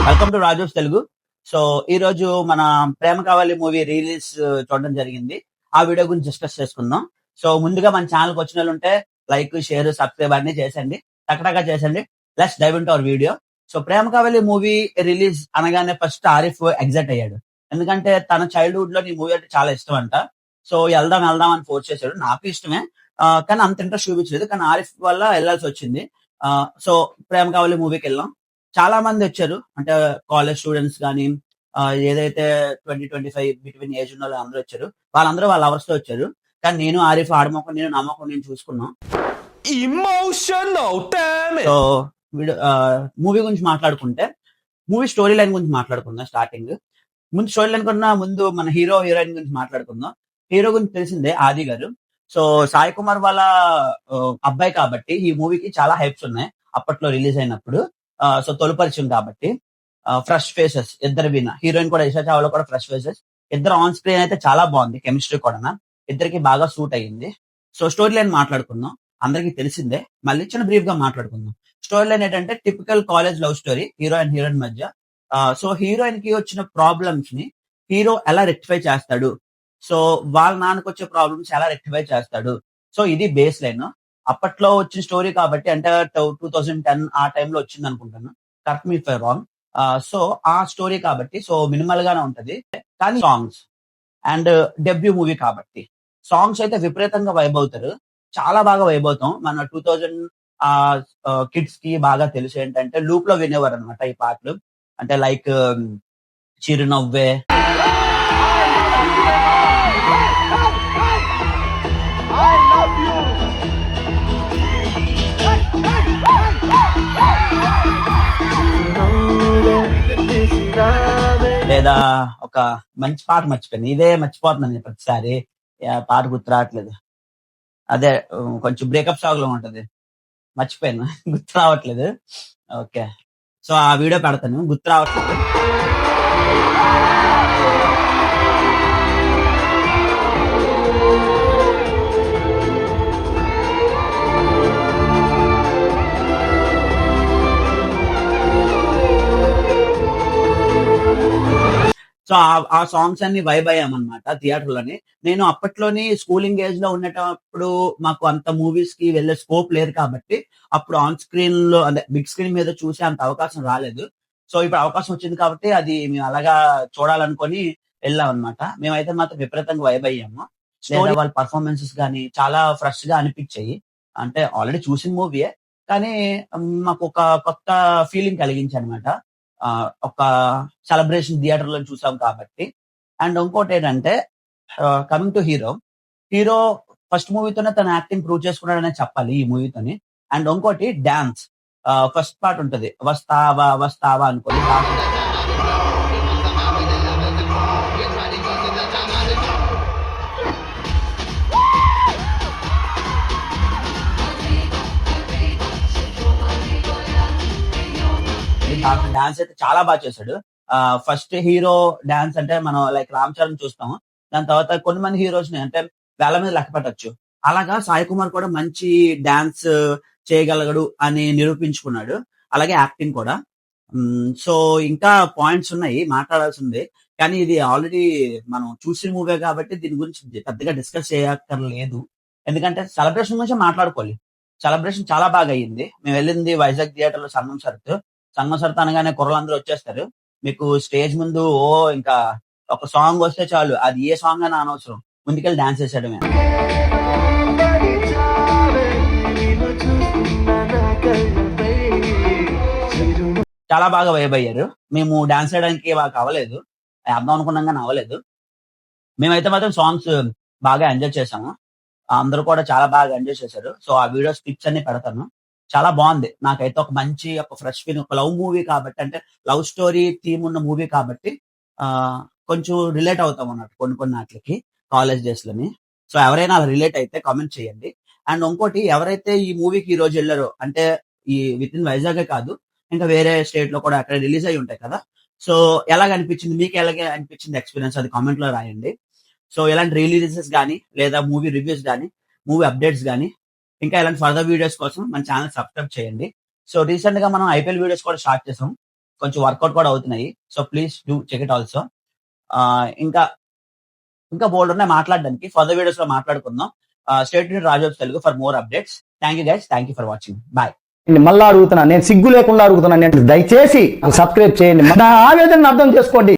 Welcome to Rajos Telugu. So ఈ రోజు మన ప్రేమ కావాలి మూవీ రిలీజ్ చూడడం జరిగింది. ఆ వీడియో గురించి డిస్కస్ చేసుకుందాం. సో ముందుగా మన ఛానల్ కి వచ్చిన వాళ్ళు ఉంటే లైక్, షేర్, సబ్స్క్రైబ్ అన్ని చేసండి. టకటకా చేసండి. Let's dive into our video. So Prema Kavali movie release అనగానే ఫస్ట్ ఆరిఫ్ ఎగ్జైట్ అయ్యాడు. ఎందుకంటే తన చైల్డ్‌హుడ్ లో ఈ మూవీ అంటే చాలా ఇష్టం అంట. సో వెళ్దాం వెళ్దాం అని ఫోర్స్ చేశాడు. నాకు ఇష్టమే. కానీ అంత ఇంట్రెస్ట్ చూపించలేదు. కానీ ఆరిఫ్ వల్ల వెళ్ళాల్సి వచ్చింది. సో ప్రేమ కావాలి మూవీకి వెళ్ళాం. చాలా మంది వచ్చారు. అంటే కాలేజ్ స్టూడెంట్స్ గాని, ఏదైతే 20, 25 బిట్వీన్ ఏజ్ ఉన్నోళ్ళు అందరూ వచ్చారు. వాళ్ళందరూ వాళ్ళ లవర్స్ తో వచ్చారు. కానీ నేను ఆరిఫ్ ఆడి మొఖం నేను, నా మొఖం నేను చూసుకున్నాం. Emotional, damn it! So video movie గురించి మాట్లాడుకుంటే, మూవీ స్టోరీ లైన్ గురించి మాట్లాడుకుందాం స్టార్టింగ్. ముందు స్టోరీ లైన్ కన్నా ముందు మన హీరో, హీరోయిన్ గురించి మాట్లాడుకుందాం. హీరో గురించి తెలిసిందే ఆది గారు. సో సాయి కుమార్ వాళ్ళ అబ్బాయి కాబట్టి ఈ మూవీకి చాలా హైప్స్ ఉన్నాయి. అప్పట్లో రిలీజ్ అయినప్పుడు. సో తొలి పరిచయం కాబట్టి ఫ్రెష్ ఫేసెస్ ఇద్దరు విన హీరోయిన్ కూడా ఇషా చావ్లా కూడా ఫ్రెష్ ఫేసెస్. ఇద్దరు ఆన్ స్క్రీన్ అయితే చాలా బాగుంది. కెమిస్ట్రీ కూడా ఇద్దరికి బాగా సూట్ అయ్యింది. సో స్టోరీ లైన్ మాట్లాడుకుందాం. అందరికీ తెలిసిందే. మళ్ళీ చిన్న బ్రీఫ్ గా మాట్లాడుకుందాం. స్టోరీ లైన్ ఏంటంటే typical college love story hero and heroine మధ్య. సో హీరోయిన్ కి వచ్చిన ప్రాబ్లమ్స్ ని హీరో ఎలా రెక్టిఫై చేస్తాడు, సో వాళ్ళ నాన్నకు వచ్చే ప్రాబ్లమ్స్ ఎలా రెక్టిఫై చేస్తాడు. సో ఇది బేస్ లైన్. అప్పట్లో వచ్చిన స్టోరీ కాబట్టి అంటే 2010 ఆ టైంలో వచ్చింది అనుకుంటాను. Correct me if I wrong. So ఆ స్టోరీ కాబట్టి సో మినిమల్ గానే ఉంటది. కానీ సాంగ్స్ అండ్ డెబ్యూ మూవీ కాబట్టి సాంగ్స్ అయితే విపరీతంగా వైబ్ అవుతారు. చాలా బాగా వైబ్ అవుతాం. మన 2000 కిడ్స్ కి బాగా తెలుసు ఏంటంటే లూప్ లో వినేవారు అనమాట ఈ పాటలు. అంటే లైక్ చిరునవ్వే, లేదా ఒక మంచి పాట మర్చిపోయాను. ఇదే మర్చిపోతున్నాను నేను ప్రతిసారి. పాట గుర్తు రావట్లేదు. అదే కొంచెం బ్రేకప్ సాంగ్ లో ఉంటది. మర్చిపోయాను. గుర్తు రావట్లేదు. ఓకే. సో ఆ వీడియో పెడతాను. గుర్తు రావట్లేదు. సో ఆ సాంగ్స్ అన్ని వైబ్ అయ్యామన్నమాట థియేటర్ లోని. నేను అప్పట్లోని స్కూలింగ్ ఏజ్ లో ఉండేటప్పుడు మాకు అంత మూవీస్ కి వెళ్లే స్కోప్ లేదు కాబట్టి అప్పుడు ఆన్ స్క్రీన్ లో అదే బిగ్ స్క్రీన్ మీద చూసే అంత అవకాశం రాలేదు. సో ఇప్పుడు అవకాశం వచ్చింది కాబట్టి అది మేము అలాగా చూడాలనుకొని వెళ్ళాం అనమాట. మేమైతే మాత్రం విపరీతంగా వైబ్ అయ్యాము. లేదా వాళ్ళ పర్ఫార్మెన్సెస్ గానీ చాలా ఫ్రెష్ గా అనిపించాయి. అంటే ఆల్రెడీ చూసిన మూవీయే కానీ మాకు ఒక కొత్త ఫీలింగ్ కలిగించాయి అనమాట. ఒక సెలబ్రేషన్ థియేటర్ లో చూసాం కాబట్టి. అండ్ ఇంకోటి ఏంటంటే coming to hero. Hero first మూవీతోనే తన యాక్టింగ్ ప్రూవ్ చేసుకున్నాడనే చెప్పాలి ఈ మూవీతోని. అండ్ ఇంకోటి డాన్స్. ఫస్ట్ పార్ట్ ఉంటది, వస్తావా వస్తావా అనుకోని డాన్స్ అయితే చాలా బాగా చేశాడు. ఫస్ట్ హీరో డాన్స్ అంటే మనం లైక్ రామ్ చరణ్ చూస్తాం. దాని తర్వాత కొన్ని మంది హీరోస్ ని అంటే వేల మీద లెక్క పెట్టొచ్చు. అలాగా సాయి కుమార్ కూడా మంచి డాన్స్ చేయగలగడు అని నిరూపించుకున్నాడు. అలాగే యాక్టింగ్ కూడా. సో ఇంకా పాయింట్స్ ఉన్నాయి మాట్లాడాల్సింది. కానీ ఇది ఆల్రెడీ మనం చూసిన మూవీ కాబట్టి దీని గురించి పెద్దగా డిస్కస్ చేయక్కర్లేదు. ఎందుకంటే సెలబ్రేషన్ గురించి మాట్లాడుకోవాలి. సెలబ్రేషన్ చాలా బాగా అయ్యింది. మేము వెళ్ళింది వైజాగ్ థియేటర్ లో సంగం సరత్. సంగం సరత్ అనగానే కుర్రలందరూ వచ్చేస్తారు. మీకు స్టేజ్ ముందు ఇంకా ఒక సాంగ్ వస్తే చాలు, అది ఏ సాంగ్ అని అనవసరం, ముందుకెళ్ళి డాన్స్ చేసేయడమే. చాలా బాగా వైబ్ అయ్యారు. మేము డాన్స్ చేయడానికి మాకు అవ్వలేదు. వేద్దాం అనుకున్నాం కానీ అవ్వలేదు. మేమైతే మాత్రం సాంగ్స్ బాగా ఎంజాయ్ చేసాము. అందరూ కూడా చాలా బాగా ఎంజాయ్ చేశారు. సో ఆ వీడియోస్ పిక్స్ అన్ని పెడతాను. చాలా బాగుంది. నాకైతే ఒక మంచి ఒక ఫ్రెష్ ఫీలింగ్. ఒక లవ్ మూవీ కాబట్టి అంటే లవ్ స్టోరీ థీమ్ ఉన్న మూవీ కాబట్టి కొంచెం రిలేట్ అవుతాం అన్నట్టు కొన్ని కొన్ని వాటికి కాలేజ్ డేస్ లోని. సో ఎవరైనా అలా రిలేట్ అయితే కామెంట్ చేయండి. అండ్ ఇంకోటి ఎవరైతే ఈ మూవీకి ఈ రోజు వెళ్ళారో అంటే ఈ విత్ ఇన్ వైజాగే కాదు ఇంకా వేరే స్టేట్ లో కూడా అక్కడ రిలీజ్ అయి ఉంటాయి కదా. సో ఎలాగ అనిపించింది, మీకు ఎలాగే అనిపించింది ఎక్స్పీరియన్స్, అది కామెంట్ లో రాయండి. సో ఇలాంటి రిలీజెస్ కానీ లేదా మూవీ రివ్యూస్ కానీ మూవీ అప్డేట్స్ కానీ ఇంకా ఇలాంటి ఫర్దర్ వీడియోస్ కోసం మన ఛానల్ సబ్స్క్రైబ్ చేయండి. సో రీసెంట్ గా మనం ఐపీఎల్ వీడియోస్ కూడా స్టార్ట్ చేసాం. కొంచెం వర్కౌట్ కూడా అవుతున్నాయి. So please do check it also. ఇంకా బోల్డ్ ఉన్నాయి మాట్లాడడానికి. ఫర్దర్ వీడియోస్ లో మాట్లాడుకుందాం. Stay tuned Rajobs Telugu for more updates. Thank you guys, thank you for watching. Bye. మళ్ళా అడుగుతున్నా, నేను సిగ్గు లేకుండా అడుగుతున్నా, నేను దయచేసి సబ్స్క్రైబ్ చేయండి, నా ఆవేదన అర్థం చేసుకోండి.